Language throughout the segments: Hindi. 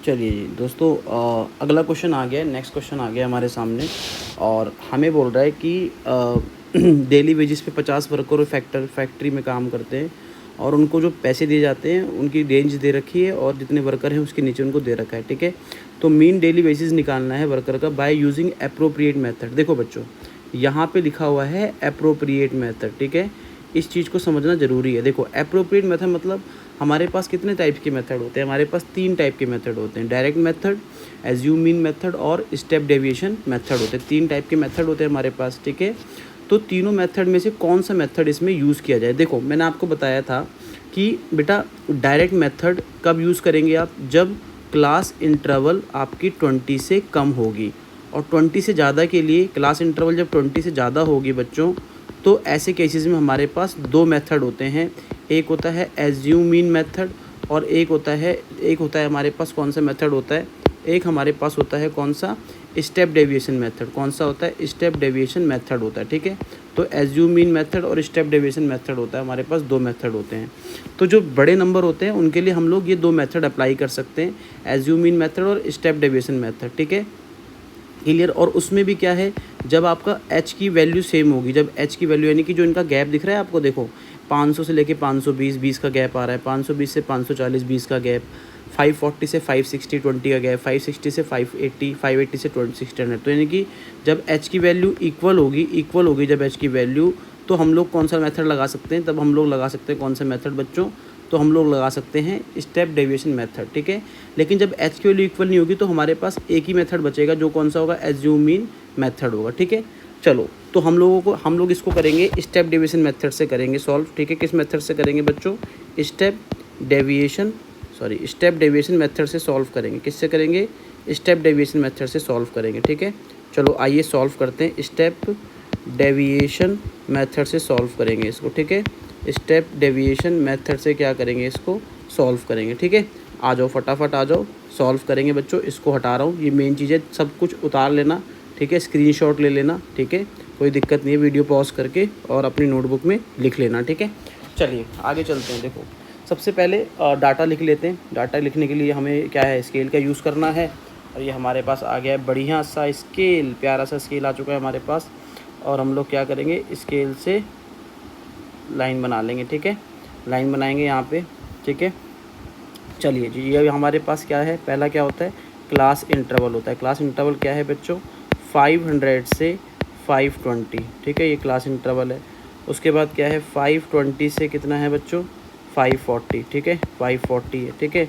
चलिए जी दोस्तों, अगला क्वेश्चन आ गया है, नेक्स्ट क्वेश्चन आ गया हमारे सामने और हमें बोल रहा है कि डेली वेजेस पे 50 वर्कर फैक्ट्री में काम करते हैं और उनको जो पैसे दिए जाते हैं उनकी रेंज दे रखी है और जितने वर्कर हैं उसके नीचे उनको दे रखा है। ठीक है, तो मीन डेली वेजेस निकालना है वर्कर का बाय यूजिंग अप्रोप्रिएट मेथड। देखो बच्चों, यहाँ पे लिखा हुआ है अप्रोप्रिएट मेथड। ठीक है, इस चीज़ को समझना ज़रूरी है। देखो अप्रोप्रिएट मेथड मतलब हमारे पास कितने टाइप के मेथड होते हैं? हमारे पास 3 टाइप के मेथड होते हैं, direct method, assume mean method और स्टेप डेविएशन मेथड होते हैं। 3 टाइप के मेथड होते हैं हमारे पास। ठीक है, तो तीनों मेथड में से कौन सा मेथड इसमें यूज़ किया जाए? देखो मैंने आपको बताया था कि बेटा डायरेक्ट मेथड कब यूज़ करेंगे आप? जब क्लास इंटरवल आपकी 20 से कम होगी, और 20 से ज़्यादा के लिए क्लास इंटरवल जब 20 से ज़्यादा होगी बच्चों, तो ऐसे केसेस में हमारे पास 2 मेथड होते हैं। एक होता है एज्यूम मीन मेथड और एक होता है हमारे पास कौन सा मेथड होता है? एक हमारे पास होता है कौन सा? Step deviation method. कौन सा होता है? स्टेप डेविएशन मेथड होता है। ठीक है, तो एज्यूम मीन मेथड और स्टेप डेविएशन मेथड होता है। हमारे पास 2 मेथड होते हैं। तो जो बड़े नंबर होते हैं उनके लिए हम लोग ये 2 मेथड अप्लाई कर सकते हैं, एज्यूम मीन मेथड और स्टेप डेविएशन मेथड। ठीक है, क्लियर। और उसमें भी क्या है, जब आपका एच की वैल्यू सेम होगी, जब एच की वैल्यू यानी कि जो इनका गैप दिख रहा है आपको, देखो 500 से लेके 520 20 का गैप आ रहा है, 520 से 540 20 का गैप, 540 से 560 20 का गैप, 560 से 580 580 से 600। तो यानी कि जब एच की वैल्यू इक्वल होगी जब एच की वैल्यू, तो हम लोग कौन सा मेथड लगा सकते हैं? तब हम लोग लगा सकते हैं कौन सा मेथड बच्चों? तो हम लोग लगा सकते हैं स्टेप डेविएशन मेथड। ठीक है, लेकिन जब एच की वैल्यू इक्वल नहीं होगी तो हमारे पास एक ही मेथड बचेगा, जो कौन सा होगा? एज्यूम मीन मेथड होगा। ठीक है, चलो तो हम लोग इसको करेंगे स्टेप डेविएशन मेथड से करेंगे सॉल्व। ठीक है, किस मेथड से करेंगे बच्चों? स्टेप डेविएशन मेथड से सॉल्व करेंगे। किससे करेंगे? स्टेप डेविएशन मेथड से सॉल्व करेंगे। ठीक है, चलो आइए सॉल्व करते हैं। स्टेप डेविएशन मेथड से सॉल्व करेंगे इसको। ठीक है, स्टेप डेविएशन मेथड से क्या करेंगे? इसको सॉल्व करेंगे। ठीक है, आ जाओ फटाफट आ जाओ, सॉल्व करेंगे बच्चों। इसको हटा रहा हूँ, ये मेन चीज़ है, सब कुछ उतार लेना। ठीक है, स्क्रीनशॉट ले लेना। ठीक है, कोई दिक्कत नहीं है, वीडियो पॉज करके और अपनी नोटबुक में लिख लेना। ठीक है, चलिए आगे चलते हैं। देखो सबसे पहले डाटा लिख लेते हैं। डाटा लिखने के लिए हमें क्या है? स्केल का यूज़ करना है। और ये हमारे पास आ गया है बढ़िया सा स्केल, प्यारा सा स्केल आ चुका है हमारे पास। और हम लोग क्या करेंगे? स्केल से लाइन बना लेंगे। ठीक है, लाइन बनाएंगे यहाँ पे। ठीक है, चलिए जी, ये हमारे पास क्या है? पहला क्या होता है? क्लास इंटरवल होता है। क्लास इंटरवल क्या है बच्चों? 500 से 520। ठीक है, ये क्लास इंटरवल है। उसके बाद क्या है? 520 से कितना है बच्चों? 540। ठीक है, 540 है। ठीक है,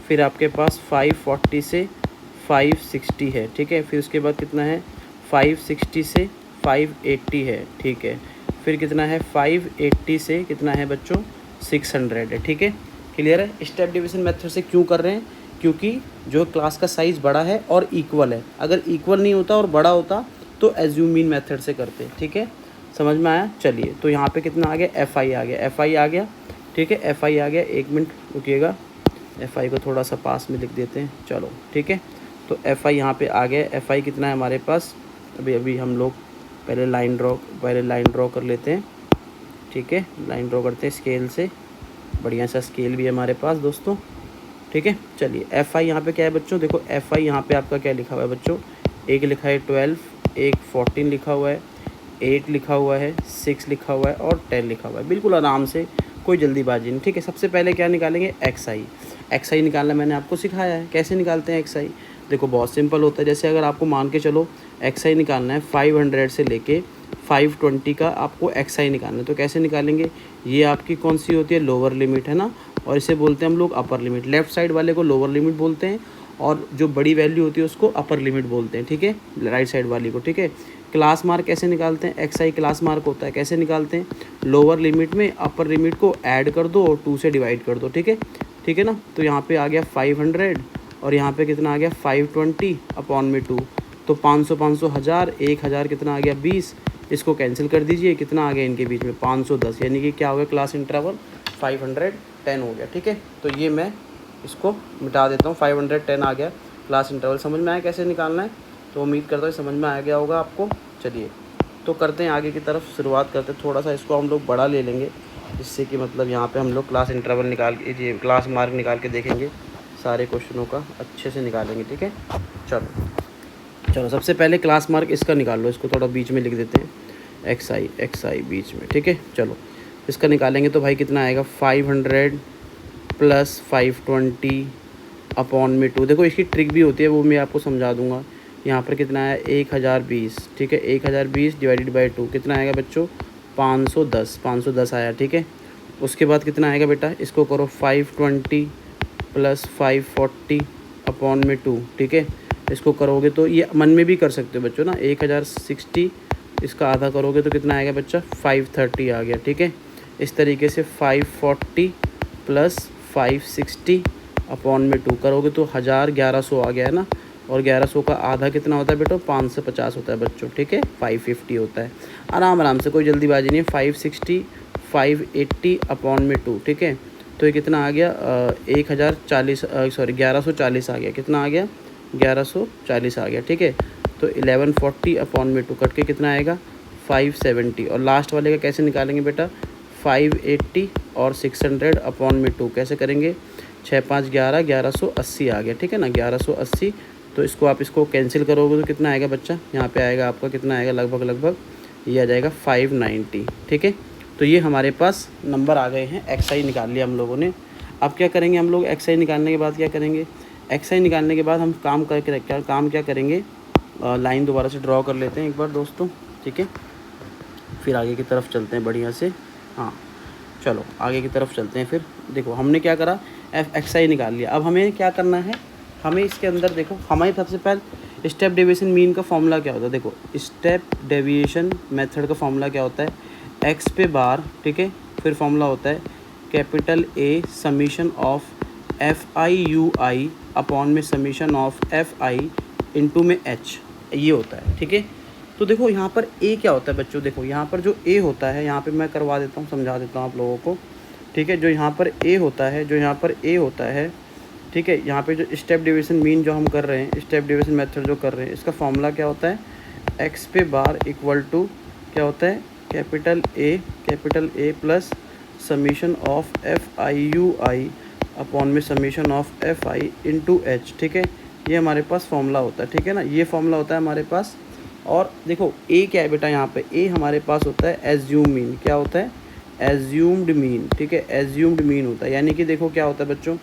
फिर आपके पास 540 से 560 है। ठीक है, फिर उसके बाद कितना है? 560 से 580 है। ठीक है, फिर कितना है? 580 से कितना है बच्चों? 600 है। ठीक है, क्लियर है? स्टेप डिवीजन मेथड से क्यों कर रहे हैं? क्योंकि जो क्लास का साइज़ बड़ा है और इक्वल है। अगर इक्वल नहीं होता और बड़ा होता तो एज्यूम मीन मेथड से करते। ठीक है, समझ में आया? चलिए, तो यहाँ पे कितना आ गया? एफ आई आ गया, एफ आई आ गया। ठीक है, एफ आई आ गया। एक मिनट रुकिएगा, एफ आई को थोड़ा सा पास में लिख देते हैं। चलो ठीक है, तो एफ आई यहाँ पर आ गया। एफ आई कितना है हमारे पास? अभी हम लोग पहले लाइन ड्रॉ कर लेते हैं। ठीक है, लाइन ड्रॉ करते हैं स्केल से। बढ़िया सा स्केल भी है हमारे पास दोस्तों। ठीक है, चलिए एफ आई यहाँ पे क्या है बच्चों? देखो एफ आई यहाँ पे आपका क्या लिखा हुआ है बच्चों? एक लिखा है 12, एक 14 लिखा हुआ है, 8 लिखा हुआ है, 6 लिखा हुआ है और 10 लिखा हुआ है। बिल्कुल आराम से, कोई जल्दीबाजी नहीं। ठीक है, सबसे पहले क्या निकालेंगे? एक्स आई। एक्स आई निकालना मैंने आपको सिखाया है। कैसे निकालते हैं एक्स आई? देखो बहुत सिंपल होता है। जैसे अगर आपको मान के चलो एक्स आई निकालना है 500 से लेके 520 का आपको एक्स आई निकालना है, तो कैसे निकालेंगे? ये आपकी कौन सी होती है? लोअर लिमिट है ना, और इसे बोलते हैं हम लोग अपर लिमिट। लेफ़्ट साइड वाले को लोअर लिमिट बोलते हैं और जो बड़ी वैल्यू होती है उसको अपर लिमिट बोलते हैं। ठीक है, राइट साइड वाली को। ठीक है, क्लास मार्क कैसे निकालते हैं? एक्स आई क्लास मार्क होता है। कैसे निकालते हैं? लोअर लिमिट में अपर लिमिट को ऐड कर दो और 2 से डिवाइड कर दो। ठीक है, ठीक है ना। तो यहाँ पे आ गया 500 और यहाँ पे कितना आ गया? 520 अपॉन में 2, तो 500 500 1000, 1000 कितना आ गया? 20। इसको कैंसिल कर दीजिए, कितना आ गया इनके बीच में? 510। यानी कि क्या हो गया? क्लास इंटरवल 510 हो गया। ठीक है, तो ये मैं इसको मिटा देता हूँ। 510 आ गया क्लास इंटरवल। समझ में आया कैसे निकालना है? तो उम्मीद करता हूँ समझ में आ गया होगा आपको। चलिए तो करते हैं आगे की तरफ, शुरुआत करते हैं। थोड़ा सा इसको हम लोग बड़ा ले लेंगे, जिससे कि मतलब यहाँ पे हम लोग क्लास इंटरवल निकाल के, ये क्लास मार्क निकाल के देखेंगे सारे क्वेश्चनों का अच्छे से निकालेंगे, ठीक है। चलो सबसे पहले क्लास मार्क इसका निकाल लो, इसको थोड़ा बीच में लिख देते हैं, एक्स आई बीच में, ठीक है। चलो इसका निकालेंगे तो भाई कितना आएगा, 500 प्लस 520 अपॉन में 2। देखो इसकी ट्रिक भी होती है, वो मैं आपको समझा दूंगा। यहाँ पर कितना है 1020, ठीक है। 1020 डिवाइडेड बाई 2 कितना आएगा बच्चों, 510 आया, ठीक है। उसके बाद कितना आएगा बेटा, इसको करो 520 प्लस 540 अपॉन में 2, ठीक है। इसको करोगे तो ये मन में भी कर सकते हो बच्चों ना, 1060 इसका आधा करोगे तो कितना आएगा बच्चा, 530 आ गया, ठीक है। इस तरीके से 540 प्लस 560 अपॉन में 2 करोगे तो 1100 आ गया है ना। और 1100 का आधा कितना होता है बेटो, 550 होता है बच्चों, ठीक है। 550 होता है, आराम से, कोई जल्दीबाजी नहीं है। 560 580 अपॉन में 2, ठीक है। तो ये कितना आ गया, 1140 आ गया, कितना आ गया, 1140 आ गया, ठीक है। तो 1140 अपॉन में 2 कट के कितना आएगा, 570। और लास्ट वाले का कैसे निकालेंगे बेटा, 580 और 600 अपॉन में 2 कैसे करेंगे, 6 5 11 1180 आ गया, ठीक है ना, 1180। तो इसको आप इसको कैंसिल करोगे तो कितना आएगा बच्चा, यहाँ पे आएगा आपका कितना आएगा, लगभग ये आ जाएगा 590, ठीक है। तो ये हमारे पास नंबर आ गए हैं, एक्स आई निकाल लिया हम लोगों ने। अब क्या करेंगे हम लोग, एक्स आई निकालने के बाद क्या करेंगे, एक्स आई निकालने के बाद हम काम क्या करेंगे, लाइन दोबारा से ड्रॉ कर लेते हैं एक बार दोस्तों, ठीक है। फिर आगे की तरफ चलते हैं बढ़िया से। हाँ चलो आगे की तरफ चलते हैं। फिर देखो हमने क्या करा, एक्स आई निकाल लिया। अब हमें क्या करना है, हमें इसके अंदर देखो, हमारे सबसे पहले स्टेप डेविएशन मीन का फॉर्मूला क्या होता है। देखो स्टेप डेविएशन मेथड का फॉर्मूला क्या होता है, एक्स पे बार, ठीक है। फिर फॉर्मूला होता है capital A summation of F I U I upon में summation of F I into में एच, ये होता है, ठीक है। तो देखो यहाँ पर ए क्या होता है बच्चों, देखो यहाँ पर जो ए होता है, यहाँ पे मैं करवा देता हूँ, समझा देता हूँ आप लोगों को, ठीक है। जो यहाँ पर ए होता है, ठीक है। यहाँ पे जो स्टेप डेविएशन मीन जो हम कर रहे हैं, स्टेप डेविएशन मेथड जो कर रहे हैं, इसका फॉर्मूला क्या होता है, एक्स पे बार इक्वल टू क्या होता है, capital A plus summation of F I U I upon में summation of F I into H, ठीक है। ये हमारे पास फॉर्मूला होता है, ठीक है ना, ये फॉर्मूला होता है हमारे पास। और देखो ए क्या है बेटा, यहाँ पे ए हमारे पास होता है एज्यूम मीन, क्या होता है, एज्यूम्ड मीन, ठीक है। एज्यूम्ड मीन होता है, यानी कि देखो क्या होता है बच्चों,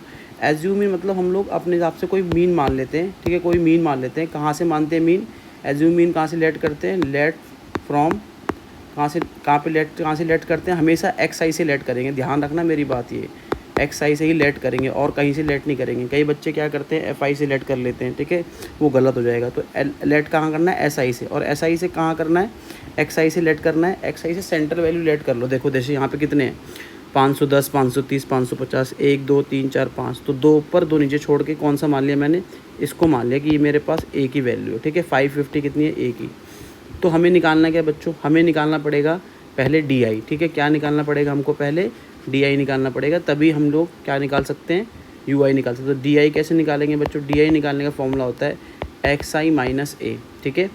एज्यूम मीन मतलब हम लोग अपने हिसाब से कोई मीन मान लेते हैं, ठीक है। कोई मीन मान लेते हैं, कहाँ से मानते हैं मीन, एज्यूम मीन कहाँ से लेट करते हैं, लेट फ्रॉम, कहाँ से लेट करते हैं, हमेशा एक्स आई से लेट करेंगे, ध्यान रखना मेरी बात, ये एक्स आई से ही लेट करेंगे और कहीं से लेट नहीं करेंगे। कई बच्चे क्या करते हैं, एफ आई से लेट कर लेते हैं, ठीक है, वो गलत हो जाएगा। तो लेट कहाँ करना है, एस आई से, और एस आई से कहाँ करना है, एक्स आई से लेट करना है। एक्स आई से सेंटर वैल्यू लेट कर लो। देखो जैसे यहाँ पे कितने हैं, 510 530 550, 1 2 3 4 5, तो 2 ऊपर 2 नीचे छोड़ के कौन सा मान लिया मैंने, इसको मान लिया कि ये मेरे पास ए की वैल्यू है, ठीक है। 550 कितनी है, ए की। तो हमें निकालना क्या बच्चों, हमें निकालना पड़ेगा पहले डी आई, ठीक है। क्या निकालना पड़ेगा हमको, पहले डी आई निकालना पड़ेगा, तभी हम लोग क्या निकाल सकते हैं, यू आई निकाल सकते हैं। तो डी आई कैसे निकालेंगे बच्चों, डी आई निकालने का फॉर्मूला होता है एक्स आई माइनस ए, ठीक है।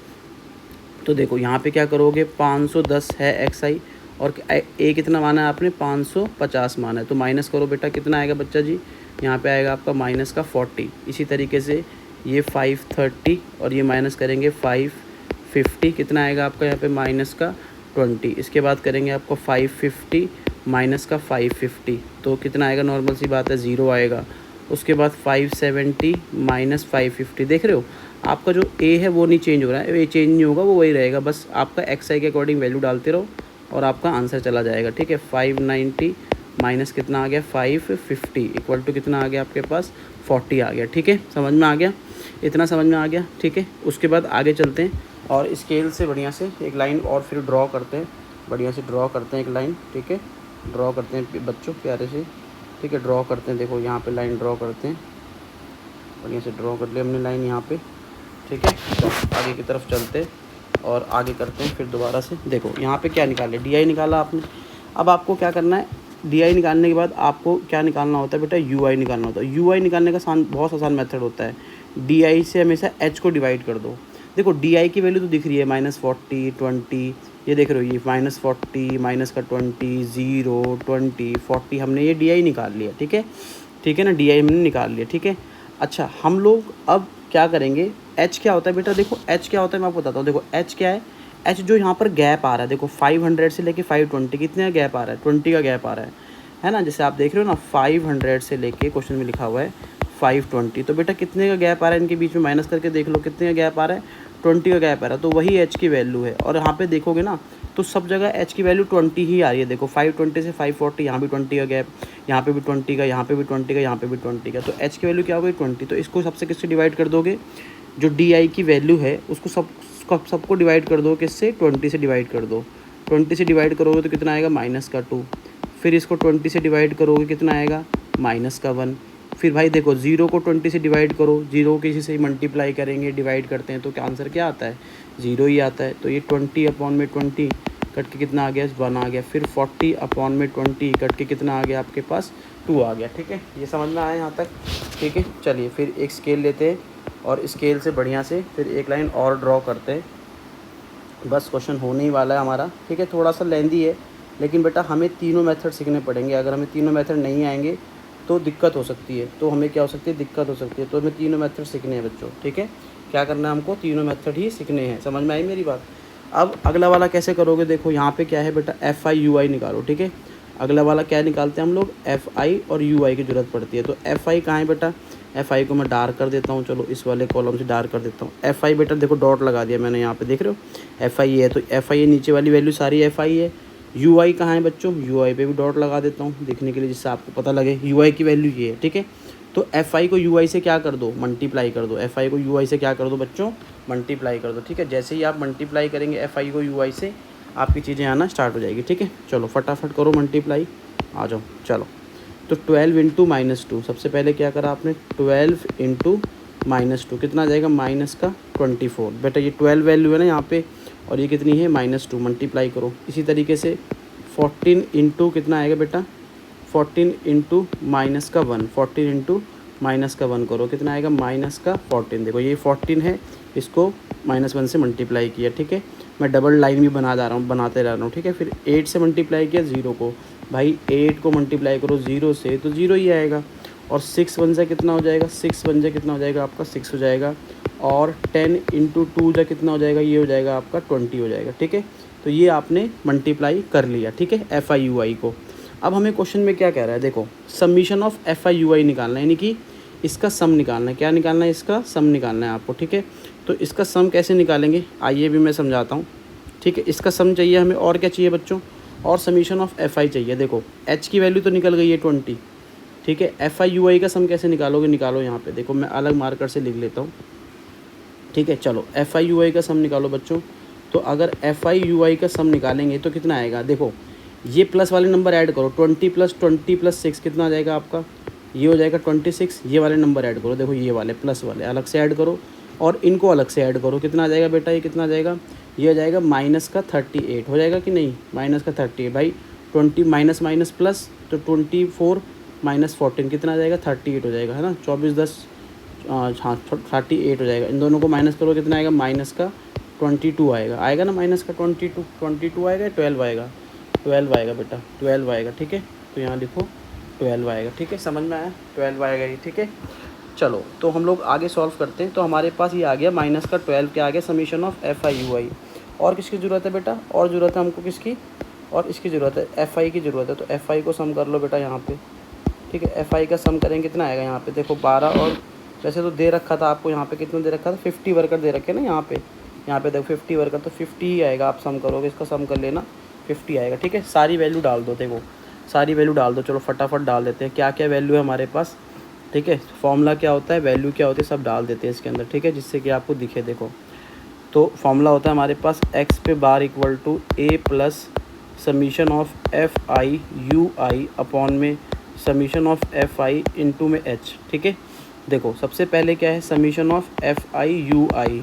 तो देखो यहाँ पे क्या करोगे, 510 है एक्स आई और ए कितना माना है आपने, 550 माना है, तो माइनस करो बेटा, कितना आएगा बच्चा जी, यहाँ पे आएगा आपका माइनस का 40। इसी तरीके से ये 530 और ये माइनस करेंगे 550, कितना आएगा आपका यहाँ पे माइनस का 20। इसके बाद करेंगे आपको 550 माइनस का 550, तो कितना आएगा, नॉर्मल सी बात है 0 आएगा। उसके बाद 570 माइनस 550, देख रहे हो आपका जो ए है वो नहीं चेंज हो रहा है, ए चेंज नहीं होगा, वो वही रहेगा, बस आपका एक्स आई के अकॉर्डिंग वैल्यू डालते रहो और आपका आंसर चला जाएगा, ठीक है। 590 माइनस कितना आ गया, 550 इक्वल टू कितना आ गया आपके पास, 40 आ गया, ठीक है। समझ में आ गया, इतना समझ में आ गया, ठीक है। उसके बाद आगे चलते हैं और स्केल से बढ़िया से एक लाइन और फिर ड्रॉ करते हैं, बढ़िया से ड्रॉ करते हैं एक लाइन, ठीक है। ड्रॉ करते हैं बच्चों प्यारे से, ठीक है, ड्रॉ करते हैं। देखो यहाँ पे लाइन ड्रॉ करते हैं, बढ़िया से ड्रॉ कर लिया हमने लाइन यहाँ पे, ठीक है। तो आगे की तरफ चलते हैं और आगे करते हैं फिर दोबारा से। देखो यहाँ पे क्या निकाले, डी आई निकाला आपने। अब आपको क्या करना है, डी आई निकालने के बाद आपको क्या निकालना होता है बेटा, यू आई निकालना होता है। यू आई निकालने का बहुत आसान मेथड होता है, डी आई से हमेशा एच को डिवाइड कर दो। देखो डी आई की वैल्यू तो दिख रही है, -40 20, ये देख रहे हो, ये -40 माइनस का 20 0 20 40, हमने ये डी आई निकाल लिया, ठीक है, ठीक है ना, डी आई हमने निकाल लिया, ठीक है। अच्छा हम लोग अब क्या करेंगे, एच क्या होता है बेटा, देखो एच क्या होता है मैं आपको बताता हूँ। देखो एच क्या है, एच जो यहाँ पर गैप आ रहा है, देखो 500 से लेके 520 कितने का गैप आ रहा है, 20 का गैप आ रहा है ना। जैसे आप देख रहे हो ना 500 से लेके क्वेश्चन में लिखा हुआ है 520, तो बेटा कितने का गैप आ रहा है, इनके बीच में माइनस करके देख लो कितने का गैप आ रहा है, 20 का गैप आ रहा है। तो वही एच की वैल्यू है, और यहाँ पे देखोगे ना तो सब जगह एच की वैल्यू 20 ही आ रही है। देखो 520 से 540, यहाँ भी 20 का गैप, यहाँ पे भी 20 का, यहाँ पे भी 20 का, यहाँ पे भी 20 का, तो एच की वैल्यू क्या हो गई 20। तो इसको सबसे किससे डिवाइड कर दोगे, जो डी आई की वैल्यू है उसको सबको डिवाइड कर दो किससे, 20 से डिवाइड कर दो। 20 से डिवाइड करोगे तो कितना आएगा -2, फिर इसको 20 से डिवाइड करोगे कितना आएगा -1। फिर भाई देखो 0 को 20 से डिवाइड करो, 0 को किसी से मल्टीप्लाई करेंगे, डिवाइड करते हैं तो क्या आंसर क्या आता है, 0 ही आता है। तो ये 20/20 कट के कितना आ गया, 1 आ गया। फिर 40/20 कट के कितना आ गया आपके पास, 2 आ गया। ठीक है, ये समझ में आया यहाँ तक। ठीक है, चलिए फिर एक स्केल लेते हैं और स्केल से बढ़िया से फिर एक लाइन और ड्रॉ करते हैं, बस क्वेश्चन होने ही वाला है हमारा। ठीक है, थोड़ा सा लेंदी है लेकिन बेटा हमें तीनों मेथड सीखने पड़ेंगे। अगर हमें तीनों मेथड नहीं आएंगे तो दिक्कत हो सकती है, तो हमें क्या हो सकती है, दिक्कत हो सकती है। तो हमें तीनों मेथड सीखने हैं बच्चों। ठीक है, क्या करना है हमको, तीनों मेथड ही सीखने हैं। समझ में आई मेरी बात। अब अगला वाला कैसे करोगे, देखो यहाँ पे क्या है बेटा, FI/UI निकालो। ठीक है, अगला वाला क्या निकालते हैं हम लोग, FI और UI की ज़रूरत पड़ती है। तो FI कहाँ है बेटा, FI को मैं डार्क कर देता हूँ, चलो इस वाले कॉलम से डार्क कर देता हूँ। FI बेटा देखो डॉट लगा दिया मैंने यहाँ पे, देख रहे हो FI है, तो FI नीचे वाली वैल्यू सारी FI है। UI कहाँ है बच्चों, UI पे भी डॉट लगा देता हूँ देखने के लिए, जिससे आपको पता लगे UI की वैल्यू ये है। ठीक है, तो FI को UI से क्या कर दो, मल्टीप्लाई कर दो। FI को UI से क्या कर दो बच्चों, मल्टीप्लाई कर दो। ठीक है, जैसे ही आप मल्टीप्लाई करेंगे FI को UI से, आपकी चीज़ें आना स्टार्ट हो जाएगी। ठीक है, चलो फटाफट करो मल्टीप्लाई, आ जाओ चलो। तो 12 इंटू -2, सबसे पहले क्या करा आपने, 12 इंटू -2 कितना आ जाएगा, -24। बेटा ये 12 वैल्यू है ना यहाँ पे, और ये कितनी है -2, मल्टीप्लाई करो। इसी तरीके से 14 इंटू कितना आएगा बेटा, 14 इंटू -1, 14 इंटू -1 करो, कितना आएगा -14। देखो ये 14 है, इसको -1 से मल्टीप्लाई किया। ठीक है, मैं डबल लाइन भी बनाते रह रहा हूँ। ठीक है, फिर 8 से मल्टीप्लाई किया 0 को, भाई 8 को मल्टीप्लाई करो 0 से तो 0 ही आएगा। और 6 1 से कितना हो जाएगा, 6 1 से कितना हो जाएगा आपका 6 हो जाएगा। और 10 इंटू 2 से कितना हो जाएगा, ये हो जाएगा आपका 20 हो जाएगा। ठीक है, तो ये आपने मल्टीप्लाई कर लिया। ठीक है, FI/UI को। अब हमें क्वेश्चन में क्या कह रहा है, देखो समीशन ऑफ FI/UI निकालना है, यानी कि इसका सम निकालना है। क्या निकालना है, इसका सम निकालना है आपको। ठीक है, तो इसका सम कैसे निकालेंगे, आइए भी मैं समझाता हूँ। ठीक है, इसका सम चाहिए हमें, और क्या चाहिए बच्चों, और समीशन ऑफ FI चाहिए। देखो H की वैल्यू तो निकल गई है 20। ठीक है, FI/UI का सम कैसे निकालोगे, निकालो यहाँ पे, देखो मैं अलग मार्कर से लिख लेता हूँ। ठीक है, चलो FI/UI का सम निकालो बच्चों। तो अगर FI/UI का सम निकालेंगे तो कितना आएगा, देखो ये प्लस वाले नंबर ऐड करो, 20 + 20 + 6 कितना आ जाएगा आपका, ये हो जाएगा 26। ये वाले नंबर ऐड करो, देखो ये वाले प्लस वाले अलग से ऐड करो, और इनको अलग से ऐड करो। कितना आ जाएगा बेटा, ये कितना आ जाएगा, ये हो जाएगा -38 हो जाएगा कि नहीं, -38 भाई, 20 माइनस माइनस प्लस, तो 24 - 14 कितना आ जाएगा, 38 हो जाएगा, है ना। 24 10 हाँ 38 हो जाएगा। इन दोनों को माइनस करो, कितना आएगा, -22 आएगा ना, -22 आएगा, 12 आएगा, 12 आएगा बेटा, 12 आएगा। ठीक है, तो यहाँ लिखो 12 आएगा। ठीक है, समझ में आया, 12 आएगा ये। ठीक है, चलो तो हम लोग आगे सॉल्व करते हैं। तो हमारे पास ये आ गया -12 क्या आ गया, समीशन ऑफ FI/UI। और किसकी ज़रूरत है बेटा, और ज़रूरत है हमको किसकी, और इसकी ज़रूरत है, FI की ज़रूरत है। तो FI को सम कर लो बेटा यहाँ पे। ठीक है, FI का सम करेंगे कितना आएगा, यहाँ पे देखो 12, और वैसे तो दे रखा था आपको यहाँ पे, कितना दे रखा था, 50 वर्कर दे रखे ना यहाँ पे देखो 50 वर्कर, तो 50 ही आएगा। आप सम करोगे, इसका सम कर लेना, 50 आएगा। ठीक है, सारी वैल्यू डाल दो, देखो सारी वैल्यू डाल दो। चलो फटाफट डाल देते हैं, क्या क्या वैल्यू है हमारे पास। ठीक है, फॉर्मूला क्या होता है, वैल्यू क्या होती है, सब डाल देते हैं इसके अंदर। ठीक है, जिससे कि आपको दिखे। देखो तो फॉर्मूला होता है हमारे पास x पे bar equal to a plus summation of FI/UI upon में समीशन ऑफ FI इंटू में h। ठीक है, देखो सबसे पहले क्या है, summation of FI/UI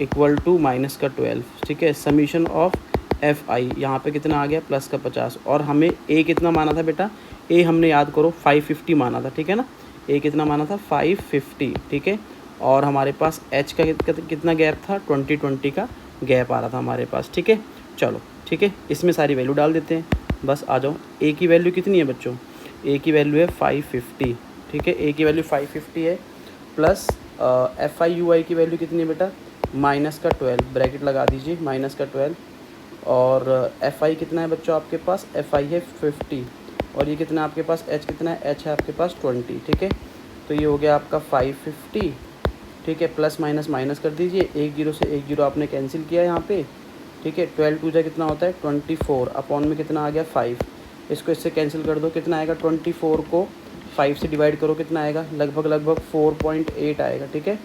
equal to -12। ठीक है, समीशन ऑफ FI यहाँ पे कितना आ गया, +50। और हमें a कितना माना था बेटा, a हमने याद करो 550 माना था। ठीक है ना, a कितना माना था, 550। ठीक है, और हमारे पास h का कितना गैप था, 20 का गैप आ रहा था हमारे पास। ठीक है, चलो ठीक है, इसमें सारी वैल्यू डाल देते हैं, बस आ जाओ। a की वैल्यू कितनी है बच्चों, a की वैल्यू है 550। ठीक है, a की वैल्यू 550 है। प्लस एफ आई यू आई की वैल्यू कितनी है बेटा, माइनस का 12, ब्रैकेट लगा दीजिए, माइनस का 12। और एफ आई कितना है बच्चों आपके पास, एफ आई है 50, और ये कितना है आपके पास, एच कितना है, एच है आपके पास 20, ठीक है। तो ये हो गया आपका 550, ठीक है। प्लस माइनस माइनस कर दीजिए, एक जीरो से एक जीरो आपने कैंसिल किया यहाँ पे, ठीक है। 12 टू जा कितना होता है 24, अपॉन में कितना आ गया 5, इसको इससे कैंसिल कर दो, कितना आएगा 24 को 5 से डिवाइड करो, कितना आएगा, लगभग 4.8 आएगा, ठीक है।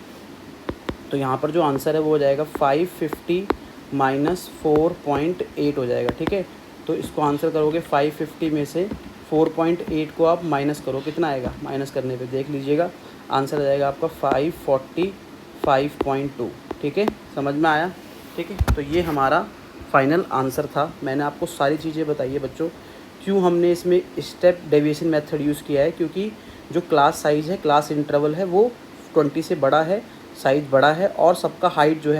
तो यहाँ पर जो आंसर है वो हो जाएगा 550 माइनस 4.8 हो जाएगा, ठीक है। तो इसको आंसर करोगे 550 में से 4.8 को आप माइनस करो, कितना आएगा, माइनस करने पे देख लीजिएगा आंसर आ जाएगा आपका 545.2, ठीक है। समझ में आया, ठीक है। तो ये हमारा फाइनल आंसर था। मैंने आपको सारी चीज़ें बताई है बच्चों। क्यों हमने इसमें स्टेप डेविएशन मेथड यूज़ किया है, क्योंकि जो क्लास साइज़ है, क्लास इंटरवल है, वो 20 से बड़ा है, साइज़ बड़ा है, और सबका हाइट जो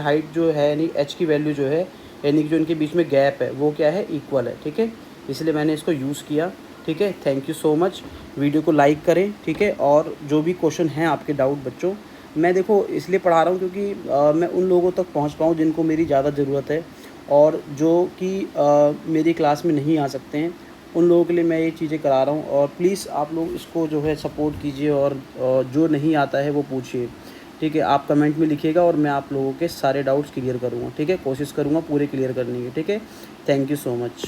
है यानी एच की वैल्यू जो है, यानी कि जो इनके बीच में गैप है वो क्या है, इक्वल है, ठीक है। इसलिए मैंने इसको यूज़ किया, ठीक है। Thank you so much. Video को लाइक करें, ठीक है। और जो भी क्वेश्चन हैं आपके डाउट बच्चों, मैं देखो इसलिए पढ़ा रहा हूँ क्योंकि मैं उन लोगों तक पहुँच पाऊँ जिनको मेरी ज़्यादा ज़रूरत है, और जो कि मेरी क्लास में नहीं आ सकते हैं, उन लोगों के लिए मैं ये चीज़ें करा रहा हूँ। और प्लीज़ आप लोग इसको जो है सपोर्ट कीजिए, और जो नहीं आता है वो पूछिए, ठीक है। आप कमेंट में लिखिएगा और मैं आप लोगों के सारे डाउट्स क्लियर करूँगा, ठीक है। कोशिश करूँगा पूरे क्लियर करने की, ठीक है। Thank you so much.